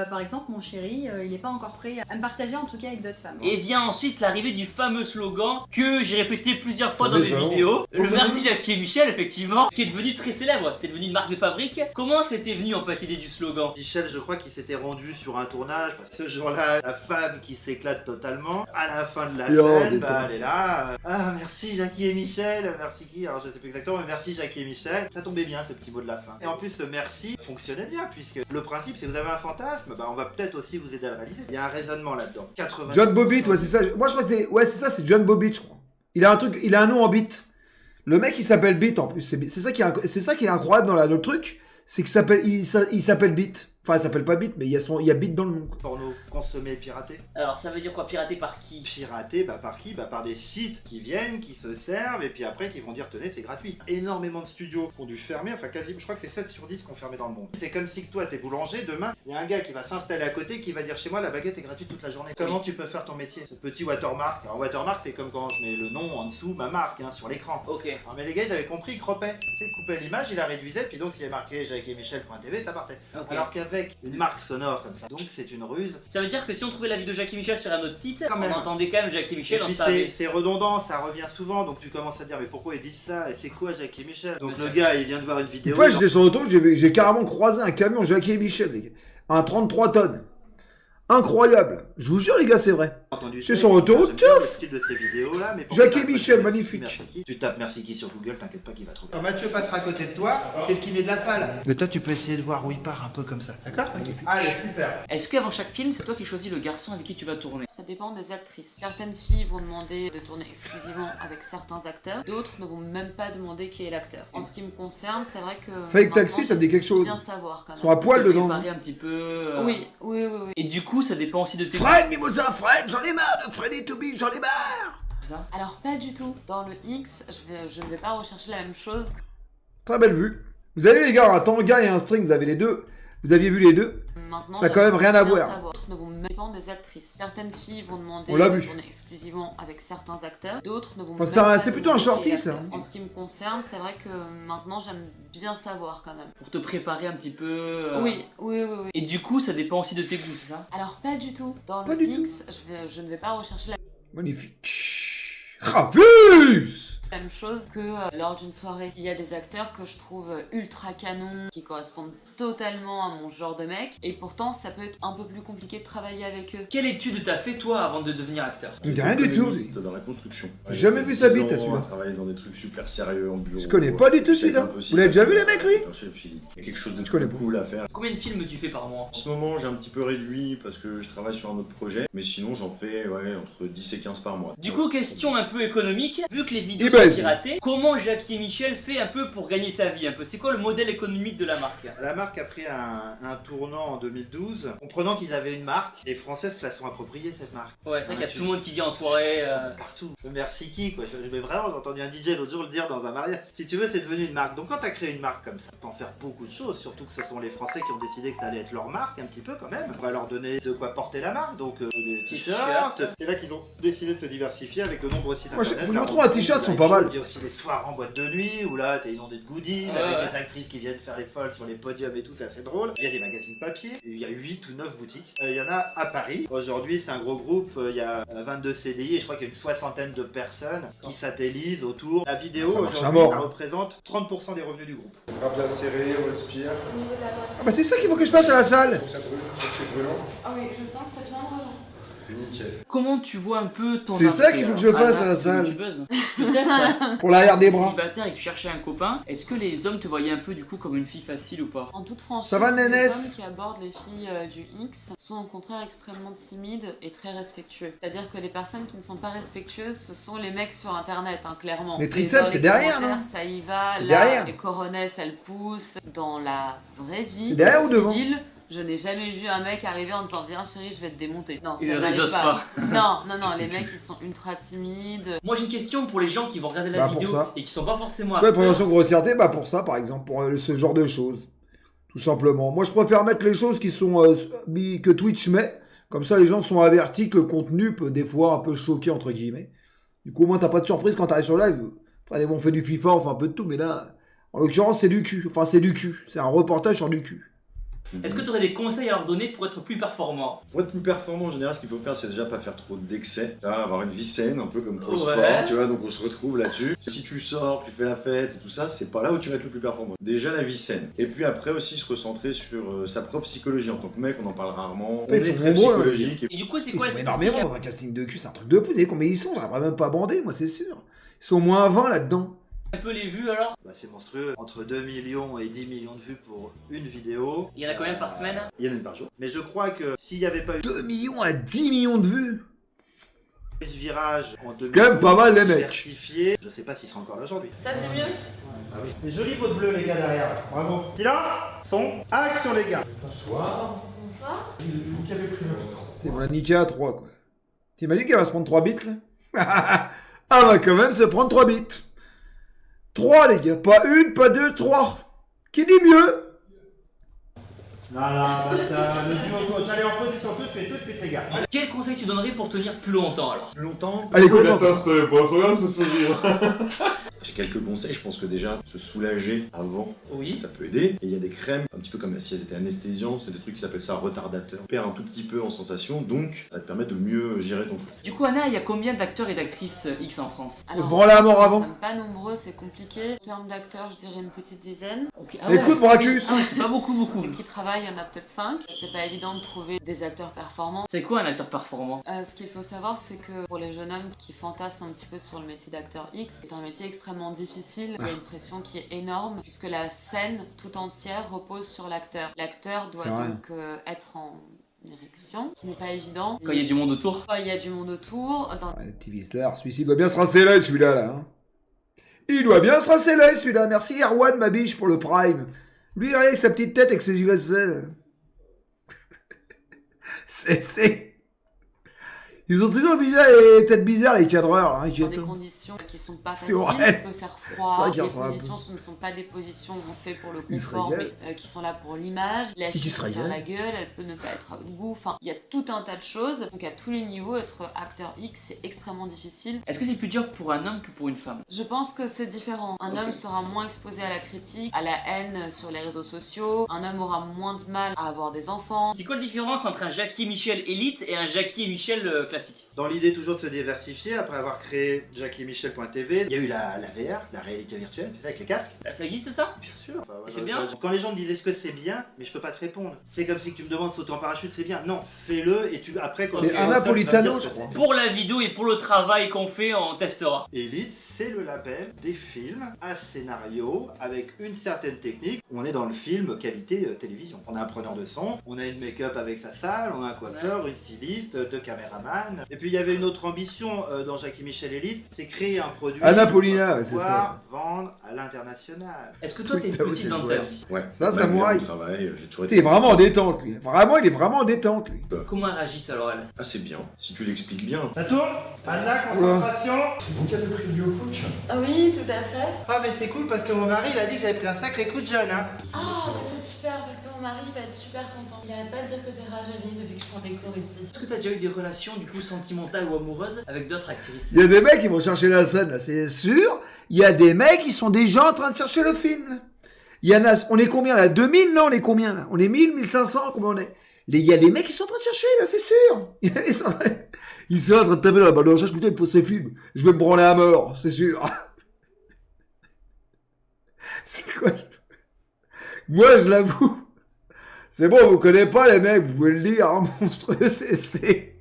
par exemple, mon chéri, il n'est pas encore prêt à me partager en tout cas avec d'autres femmes. Et vient ensuite l'arrivée du fameux slogan que j'ai répété plusieurs fois dans Mais mes ça, vidéos. on Le fait merci ça. Jackie et Michel, effectivement, qui est devenu très célèbre. C'est devenu une marque de fabrique. Comment c'était venu en fait l'idée du slogan? Michel, je crois qu'il s'était rendu sur un tournage. Ce jour-là, la femme qui s'éclate totalement. À la fin de la scène, bah, elle est là. Ah, merci Jackie et Michel. Merci qui? Alors je sais plus exactement, mais merci Jackie et Michel. Ça tombait bien ce petit mot de la fin. Et en plus, ce merci fonctionnait bien, puisque le principe, c'est que vous avez un fantasme, bah, on va peut-être aussi vous aider à le réaliser. Il y a un raisonnement là-dedans. 80... John Bobbitt, ouais, c'est ça. Moi, je crois que c'est. Ouais, c'est ça, c'est John Bobbitt, je crois. Il a un truc, il a un nom en beat. Le mec, il s'appelle Beat en plus. C'est ça qui est incroyable dans le truc. C'est qu'il s'appelle Beat. Enfin, il s'appelle pas Beat, mais il y a Beat dans le nom. Porno consommé, piraté. Alors ça veut dire quoi? Piraté par qui? Piraté, bah par qui? Bah par des sites qui viennent, qui se servent, et puis après qui vont dire tenez, c'est gratuit. Énormément de studios ont dû fermer, enfin quasi, je crois que c'est 7 sur 10 qui ont fermé dans le monde. C'est comme si que toi t'es boulanger, demain, il y a un gars qui va s'installer à côté qui va dire chez moi la baguette est gratuite toute la journée. Comment tu peux faire ton métier? Ce petit watermark. Alors watermark c'est comme quand je mets le nom en dessous, ma marque, hein, sur l'écran. Ok. Alors, mais les gars ils avaient compris, ils cropaient. C'est couper l'image, il la réduisait, puis donc s'il y a marqué jacquiemichel.tv, ça partait. Ok. Alors qu'avec une marque sonore comme ça, donc c'est une ruse. Ça veut dire que si on trouvait la vidéo de Jackie Michel sur un autre site, Quand on même. entendait quand même Jackie Michel, Et on puis savait. c'est redondant, ça revient souvent, donc tu commences à dire mais pourquoi ils disent ça? Et c'est quoi Jackie et Michel? Donc Mais le ça- gars il vient de voir une vidéo. Une fois, il j'étais sur l'autoroute, j'ai carrément croisé un camion Jackie et Michel, les gars. Un 33 tonnes. Incroyable. Je vous jure, les gars, c'est vrai. a entendu Je suis ça, sur l'autoroute, j'aime bien le tuf. style de ces vidéos là, mais Jackie et Michel, magnifique. Tu tapes merci qui sur Google, t'inquiète pas qu'il va trouver. Quand Mathieu passera à côté de toi, c'est le kiné de la salle. Mais toi tu peux essayer de voir où il part un peu comme ça, d'accord? Allez, super. Est-ce qu'avant chaque film, c'est toi qui choisis le garçon avec qui tu vas tourner? Ça dépend des actrices. Certaines filles vont demander de tourner exclusivement avec certains acteurs, d'autres ne vont même pas demander qui est l'acteur. En ce qui me concerne, c'est vrai que. Fake Taxi, maintenant, ça te dit quelque chose. Bien savoir quand Ils même. sont à poil dedans. Préparer un petit peu. Oui. Et du coup, ça dépend aussi de tes. Fred, Mimosa, Fred, j'en ai marre de Freddy Toby, j'en ai marre. Ça. Alors pas du tout. Dans le X, je ne vais pas rechercher la même chose. Très belle vue. Vous avez les gars, un tanga et un string, vous avez les deux. Vous aviez vu les deux? Maintenant, Ça a quand même rien à voir. D'autres ne vont même pas des actrices. Certaines filles vont demander On l'a de vu. tourner exclusivement avec certains acteurs. D'autres ne vont Enfin, même c'est un- pas c'est plutôt un demander shorty, des ça. acteurs. En ce qui me concerne, c'est vrai que maintenant j'aime bien savoir quand même. Pour te préparer un petit peu. Oui, oui, oui, oui. Et du coup, ça dépend aussi de tes goûts, c'est ça? Alors pas du tout. Dans Pas le du tout. X, je ne vais pas rechercher la Magnifique. Rafus! même chose que lors d'une soirée. Il y a des acteurs que je trouve ultra canons, qui correspondent totalement à mon genre de mec, et pourtant ça peut être un peu plus compliqué de travailler avec eux. Quelle étude t'as fait toi avant de devenir acteur? Il me dit rien du tout, lui. Dans la construction. J'ai jamais vu sa bite, à celui-là. Travailler dans des trucs super sérieux en bureau. Je connais pas du tout celui-là. Vous l'avez déjà vu, les mecs, lui? Je me suis dit, il y a quelque chose de Je connais plus cool à faire. Combien de films tu fais par mois? En ce moment, j'ai un petit peu réduit parce que je travaille sur un autre projet, mais sinon, j'en fais entre 10 et 15 par mois. Du coup, question un peu économique, vu que les vidéos Eh ben, sont piratées, comment Jackie et Michel fait un peu pour gagner sa vie un peu? C'est quoi le modèle économique de la marque? La marque a pris un tournant en 2012, comprenant qu'ils avaient une marque. Les Français se la sont appropriée, cette marque. Ouais, c'est vrai qu'il y a tout le monde qui dit en soirée. Partout. Merci qui quoi. Mais vraiment, j'ai entendu un DJ l'autre jour le dire dans un mariage. Si tu veux, c'est devenu une marque. Donc quand tu as créé une marque comme ça, tu peux en faire beaucoup de choses. Surtout que ce sont les Français qui ont décidé que ça allait être leur marque un petit peu quand même. On va leur donner de quoi porter la marque. Donc des t-shirts. C'est là qu'ils ont décidé de se diversifier avec de nombreux sites Moi, je internet. me trouve un t-shirt, sont pas mal. Il y a aussi des soirs en boîte de nuit où là t'es inondé de goodies avec des actrices qui viennent faire les folles sur les podiums et tout, c'est assez drôle. Il y a des magazines papier. Il y a 8 ou 9 boutiques. Il y en a à Paris. Aujourd'hui, c'est un gros groupe. Il y a 22 CDI et je crois qu'il y a une soixantaine de personnes qui satellisent autour. La vidéo, Ça marche à aujourd'hui, mort. ça représente 30% des revenus du groupe. Bras bien serré, on respire. Ah bah c'est ça qu'il faut que je fasse à la salle. Ça brûle, c'est brûlant. Ah oui, je sens que ça vient vraiment. Nickel. Comment tu vois un peu ton C'est ça après, qu'il faut que je fasse Anna, à la tu salle. buzzes. Peut-être. Pour l'arrière des bras. Célibataire et que tu cherchais un copain, est-ce que les hommes te voyaient un peu du coup comme une fille facile ou pas? En toute franchise, Ça va, les Nénès? hommes qui abordent les filles du X sont au contraire extrêmement timides et très respectueux. C'est-à-dire que les personnes qui ne sont pas respectueuses, ce sont les mecs sur internet, hein, clairement. Les Et triceps, dans c'est les derrière, commentaires, non? Ça y va, C'est là, derrière. les coronesses, elles poussent. Dans la vraie vie, C'est derrière ou devant? civile, je n'ai jamais vu un mec arriver en disant viens chérie, je vais te démonter. Non, Ils ça n'arrive osent pas. Non, non, non, Je sais les que mecs ils sont ultra timides. Moi j'ai une question pour les gens qui vont regarder la Bah, pour vidéo ça. et qui sont pas forcément Ouais, acteurs. prévention grossièreté, bah pour ça par exemple, pour ce genre de choses. Tout simplement. Moi je préfère mettre les choses qui sont que Twitch met. Comme ça les gens sont avertis que le contenu peut des fois un peu choquer entre guillemets. Du coup au moins t'as pas de surprise quand t'arrives sur live. Après on fait du FIFA, on fait un peu de tout, mais là, en l'occurrence c'est du cul. Enfin c'est du cul. C'est un reportage sur du cul. Est-ce que tu aurais des conseils à leur donner pour être plus performant? Pour être plus performant, en général, ce qu'il faut faire, c'est déjà pas faire trop d'excès. Là, avoir une vie saine, un peu comme pour le Ouais. sport, tu vois, donc on se retrouve là-dessus. Si tu sors, tu fais la fête et tout ça, c'est pas là où tu vas être le plus performant. Déjà la vie saine. Et puis après aussi se recentrer sur sa propre psychologie. En tant que mec, on en parle rarement. On Ils est sont très nombreux, hein, psychologique. Et du coup c'est Ils quoi sont les énormément statistiques dans un casting de cul, c'est un truc de fou. Vous savez combien ils sont? J'arriverai même pas à bander, moi c'est sûr. Ils sont au moins 20 là-dedans. un peu les vues alors? Bah, c'est monstrueux. Entre 2 millions et 10 millions de vues pour une vidéo. Il y en a combien par semaine? Il y en a une par jour. Mais je crois que s'il n'y avait pas eu 2 millions à 10 millions de vues. ce virage en 2012, C'est quand même pas mal, les mecs. diversifié, je sais pas s'il sera encore là aujourd'hui. Ça c'est mieux? Ah oui. Les jolis pots de bleu, les gars, derrière. Bravo. Silence. Son. Action, les gars. Bonsoir. Bonsoir. Vous qui avez pris le photo. On a niqué à 3 quoi. T'imagines qu'elle va se prendre 3 bits là? Ah va quand même se prendre 3 bits. 3 les gars, pas une, pas deux, 3. Qui dit mieux? Là, le duo coach. Allez, en position tout de suite, les gars. Quel conseil tu donnerais pour tenir plus longtemps alors? Plus longtemps. Allez, content. Attends, cette réponse, regarde ce sourire. J'ai quelques conseils. Je pense que déjà, se soulager avant, Oui. ça peut aider. Et il y a des crèmes, un petit peu comme si elles étaient anesthésiantes, c'est des trucs qui s'appellent ça retardateur. Tu perds un tout petit peu en sensation, donc ça te permet de mieux gérer ton truc. Du coup Anna, il y a combien d'acteurs et d'actrices X en France? On se branlait à mort avant. Nous sommes pas nombreux, c'est compliqué. En termes d'acteurs, je dirais une petite dizaine. Ok. Écoute, Bracus. Ah ouais, c'est pas beaucoup. Qui travaillent, il y en a peut-être 5. C'est pas évident de trouver des acteurs performants. C'est quoi un acteur performant? Ce qu'il faut savoir, c'est que pour les jeunes hommes qui fantasment un petit peu sur le métier d'acteur X, c'est un métier extrêmement difficile. Il y a une pression qui est énorme, puisque la scène tout entière repose sur l'acteur. L'acteur doit C'est vrai. donc être en érection. Ce n'est pas évident. Quand il y a du monde autour? Quand il y a du monde autour, dans Ouais, le petit Whistler, celui-ci doit bien se rincer l'œil celui-là là. Hein. Il doit bien se rincer l'œil celui-là. Merci Erwan, ma biche, pour le prime. Lui, rien avec sa petite tête avec ses USL. c'est... Ils ont toujours bizarre, les têtes bizarres, les cadreurs, là, Dans des conditions qui sont pas C'est faciles, vrai. il peut faire C'est froid, vrai les qu'il ressemble un peu. positions ce ne sont pas des positions faites pour le Il se confort, régale. mais qui sont là pour l'image. La Si tu fille se peut faire régales. la gueule, elle peut ne pas être à goût, enfin, il y a tout un tas de choses. Donc à tous les niveaux, être acteur X, c'est extrêmement difficile. Est-ce que c'est plus dur pour un homme que pour une femme? Je pense que c'est différent. Un homme sera moins exposé à la critique, à la haine sur les réseaux sociaux. Un homme aura moins de mal à avoir des enfants. C'est quoi la différence entre un Jackie et Michel élite et un Jackie et Michel classique? Dans l'idée toujours de se diversifier, après avoir créé JackieMichel.tv, il y a eu la VR, la réalité virtuelle, tu sais, avec les casques. Ça existe ça? Bien sûr. Enfin, Et c'est bien? Quand les gens me disent est-ce que c'est bien, mais je peux pas te répondre. C'est comme si tu me demandes sauter en parachute, c'est bien. Non, fais-le et tu après quand C'est tu Anna vas me dire Politano, que je c'est crois. bien. Pour la vidéo et pour le travail qu'on fait, on testera. Elite, c'est le label des films à scénario avec une certaine technique. On est dans le film qualité télévision. On a un preneur de son, on a une make-up avec sa salle, on a un coiffeur, une styliste, 2 caméramans. Et puis il y avait une autre ambition dans Jackie Michel Elite, c'est créer un produit Anna qu'on Paulina, va ouais, c'est pouvoir vendre à l'international. Est-ce que toi t'es une Putain, petite c'est dans ta joueur. vie? Ouais. Ça, Malgré samouraï. mon travail, j'ai toujours Il est vraiment en détente, lui. Vraiment, il est vraiment en détente, lui. Comment elles réagissent alors elles? Ah, c'est bien. Si tu l'expliques bien. Ça tourne Anna, concentration. C'est vous qui avez pris le duo coach? Ah oui, tout à fait. Ah mais c'est cool parce que mon mari il a dit que j'avais pris un sacré coup de jeune hein. Ah, bah c'est super parce que mon mari va être super content. Il arrête pas de dire que j'ai rajeuni depuis que je prends des cours ici. Est-ce que t'as déjà eu des relations du coup sentimentales ou amoureuses avec d'autres actrices? Il y a des mecs qui vont chercher la scène, là, c'est sûr. Il y a des mecs qui sont déjà en train de chercher le film. Il y en a, on est combien là? 2000? Non, on est combien là? On est 1000, 1500? Combien on est? Il y a des mecs qui sont en train de chercher, là, c'est sûr. Ils sont en train de taper dans la balle de recherche, putain, il me faut ce film. Je vais me branler à mort, c'est sûr. C'est quoi? Moi, je l'avoue. C'est bon, vous connaissez pas les mecs, vous pouvez le dire, hein, monstrueux, c'est...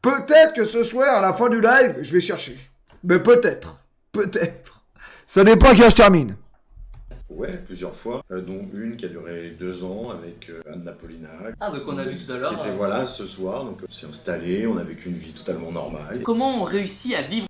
Peut-être que ce soir, à la fin du live, je vais chercher. Mais peut-être. Peut-être. Ça dépend à quand je termine. Ouais, plusieurs fois, dont une qui a duré 2 ans avec Anna Paulina. Ah bah qu'on a vu tout à l'heure. Qui était voilà ce soir, donc on s'est installé, on a vécu une vie totalement normale. Comment on réussit à vivre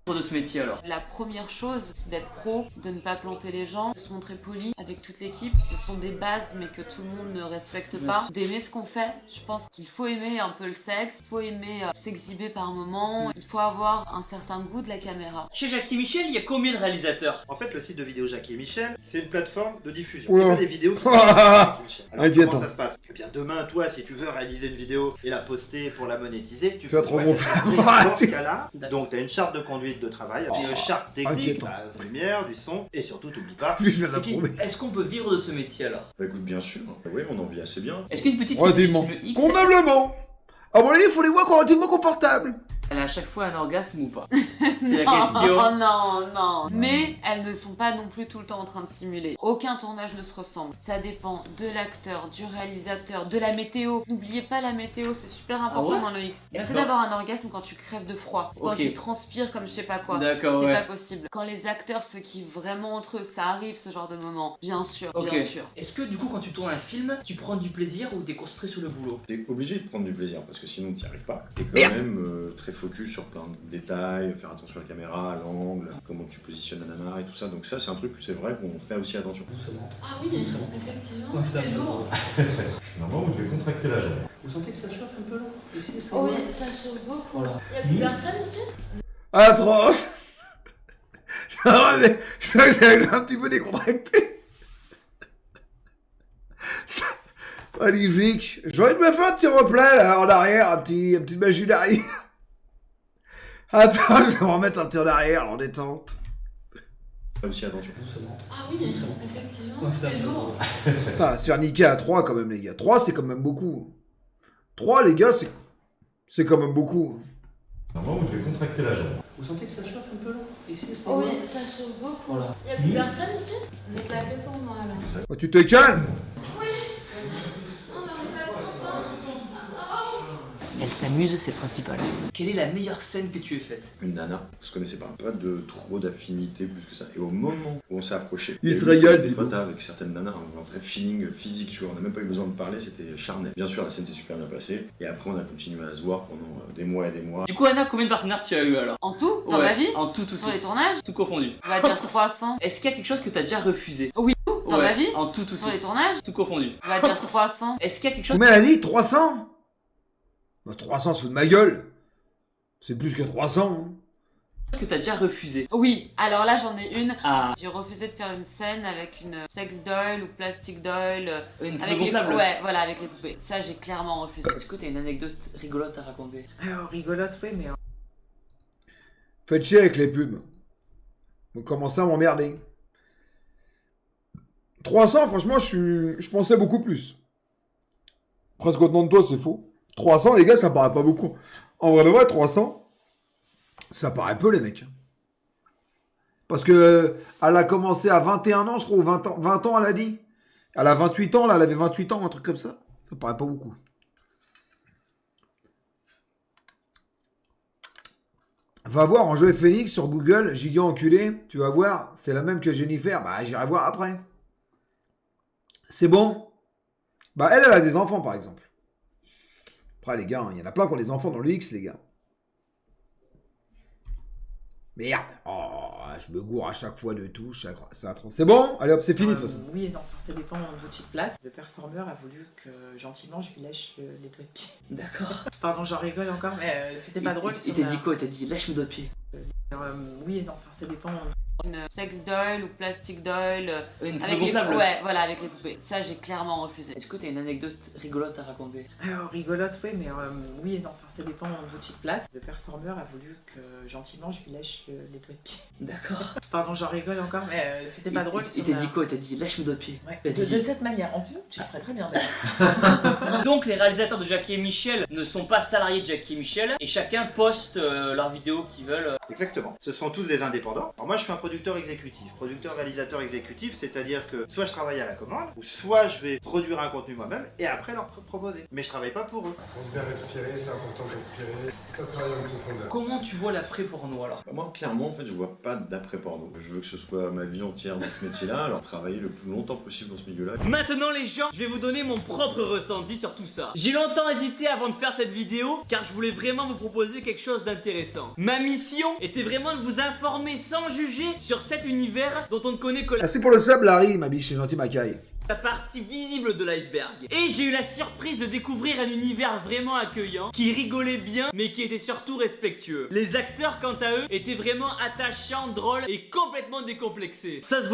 de ce métier alors? La première chose, c'est d'être pro, de ne pas planter les gens, de se montrer poli avec toute l'équipe. Ce sont des bases, mais que tout le monde ne respecte pas. D'aimer ce qu'on fait. Je pense qu'il faut aimer un peu le sexe, il faut aimer s'exhiber par moment, il faut avoir un certain goût de la caméra. Chez Jackie Michel, il y a combien de réalisateurs? En fait le site de vidéo Jackie et Michel, c'est une plateforme de diffusion. Ouais. C'est pas des vidéos qui sont sur Jackie et Michel. Alors Inquiétant. comment ça se passe? Eh bien demain toi si tu veux réaliser une vidéo et la poster pour la monétiser, tu vas te peux remonter. dans ce cas-là, donc tu as une charte de conduite de travail, une charte technique, inquiétant. bah, lumière, du son et surtout t'oublies pas. Je viens de la Ok, trouver. est-ce qu'on peut vivre de ce métier alors? Bah écoute, bien sûr, oui, on en vit assez bien. Est-ce qu'une petite Relativement. film X, Convenablement. À mon avis, il faut les voir relativement confortables. elle a à chaque fois un orgasme ou pas? C'est la question. Oh non, non. Mais elles ne sont pas non plus tout le temps en train de simuler. Aucun tournage ne se ressemble. Ça dépend de l'acteur, du réalisateur, de la météo. N'oubliez pas la météo, c'est super important ouais dans le X. Essaie D'accord. d'avoir un orgasme quand tu crèves de froid, quand Ok. tu transpires comme je sais pas quoi. D'accord, C'est ouais. pas possible. Quand les acteurs se kiffent vraiment entre eux, ça arrive ce genre de moment. Bien sûr, Ok. bien sûr. Est-ce que du coup quand tu tournes un film, tu prends du plaisir ou t'es concentré sur le boulot? T'es obligé de prendre du plaisir parce que sinon t'y arrives pas. T'es quand Merde. même très focus sur plein de détails, faire attention à la caméra, à l'angle, comment tu positionnes la nana et tout ça. Donc ça c'est un truc, c'est vrai qu'on fait aussi attention. Ah oui, effectivement, c'est lourd. Normalement, vous devez contracter la jambe. Vous sentez que ça chauffe un peu là? Oui, ça chauffe beaucoup. Voilà. Y a plus personne ici? Atroce. Je crois que c'est un petit peu décontracté. Magnifique. J'ai envie de me faire un petit replay là, en arrière, un petit magie d'arrière. Attends, je vais me remettre un petit en arrière, en détente. Fais aussi attention. Ah oui, effectivement, c'est lourd. Putain, à se faire niquer à 3 quand même les gars. 3 c'est quand même beaucoup. 3 les gars c'est quand même beaucoup. Normalement, vous devez contracter la jambe. Vous sentez que ça chauffe un peu là? Ici, Oui, ça chauffe beaucoup. Voilà. Y a plus personne ici? Vous êtes là que pour moi là. Oh, tu te calmes. Elle s'amuse, c'est le principal. Quelle est la meilleure scène que tu aies faite? Une nana, on se connaissait pas. Pas de trop d'affinité plus que ça. Et au moment où on s'est approché, Il y a se eu régale, des Thibaut. photos avec certaines nanas, un vrai feeling physique, tu vois. On n'a même pas eu besoin de parler, c'était charnel. Bien sûr, la scène s'est super bien passée. Et après, on a continué à se voir pendant des mois et des mois. Du coup, Anna, combien de partenaires tu as eu alors? En tout, dans Ouais, ma vie? En tout, Sur les tournages? tout confondu. On va dire 300. Est-ce qu'il y a quelque chose que tu as déjà refusé? Oui, dans Ouais, ma vie? En tout, Sur les tournages? tout confondu. On va dire 300. Est-ce qu'il y a quelque chose? Combien elle a dit? 300 bah, 300 se fout de ma gueule. C'est plus que 300. Hein. Que t'as déjà refusé. Oui, alors là j'en ai une. Ah. J'ai refusé de faire une scène avec une sex doll ou plastic doll. Une Avec les, gonflable. ouais, voilà, avec les poupées. Ça j'ai clairement refusé. Est-ce que t'as une anecdote rigolote à raconter? Alors, rigolote, oui, mais Faites chier avec les pubs. Vous commencez à m'emmerder. 300, franchement, je pensais beaucoup plus. Presque autant de toi, c'est faux. 300, les gars, ça paraît pas beaucoup. En vrai de vrai, 300, ça paraît peu, les mecs. Parce que elle a commencé à 21 ans, je crois, ou 20 ans, elle a dit. Elle a 28 ans, là, elle avait 28 ans, un truc comme ça. Ça paraît pas beaucoup. Va voir Enjeu Phoenix sur Google, Gigant enculé, tu vas voir, c'est la même que Jennifer. Bah, j'irai voir après. C'est bon. Bah, elle a des enfants, par exemple. Après, les gars, il y en a plein qui ont des enfants dans le X, les gars. Merde. Oh, je me gourre à chaque fois de tout. C'est bon. Allez hop, c'est fini de toute façon. oui et non, enfin, ça dépend d'où tu te places. Le performeur a voulu que gentiment je lui lèche les doigts de pied. D'accord. Pardon, j'en rigole encore, mais c'était pas drôle. Il t'a dit quoi? Il t'a dit lâche mes doigts de pied. Oui et non, enfin, ça dépend. Une sex doll ou plastic doll. Une Avec les, gonflable. ouais, voilà, avec les poupées. Ça j'ai clairement refusé. Est-ce que t'as une anecdote rigolote à raconter? Alors, rigolote, oui, mais oui et non, enfin, ça dépend d'où tu te places. Le performeur a voulu que gentiment je lui lèche les doigts de pied. D'accord. Pardon, j'en rigole encore, mais c'était pas drôle. Il t'a dit quoi? Il t'a dit lâche mes doigts de pied. Ouais, Il de t'a dit- cette manière. En plus, tu le ferais très bien d'ailleurs. Donc les réalisateurs de Jackie et Michel ne sont pas salariés de Jackie et Michel et chacun poste leurs vidéos qu'ils veulent. Exactement. Ce sont tous des indépendants. Alors moi je suis un producteur exécutif. Producteur réalisateur exécutif, c'est-à-dire que soit je travaille à la commande, ou soit je vais produire un contenu moi-même et après leur proposer. Mais je travaille pas pour eux. On se bien respirer, c'est important de respirer. Ça travaille en profondeur. Comment tu vois l'après-porno alors? Bah, moi, clairement, en fait, je vois pas d'après-porno. Je veux que ce soit ma vie entière dans ce métier-là, alors travailler le plus longtemps possible dans ce milieu-là. Maintenant les gens, je vais vous donner mon propre ressenti sur tout ça. J'ai longtemps hésité avant de faire cette vidéo car je voulais vraiment vous proposer quelque chose d'intéressant. Ma mission était vraiment de vous informer sans juger sur cet univers dont on ne connaît que la Merci pour le sub, Larry, ma biche, c'est gentil, Macaille. partie visible de l'iceberg. Et j'ai eu la surprise de découvrir un univers vraiment accueillant, qui rigolait bien, mais qui était surtout respectueux. Les acteurs, quant à eux, étaient vraiment attachants, drôles et complètement décomplexés. Ça se voit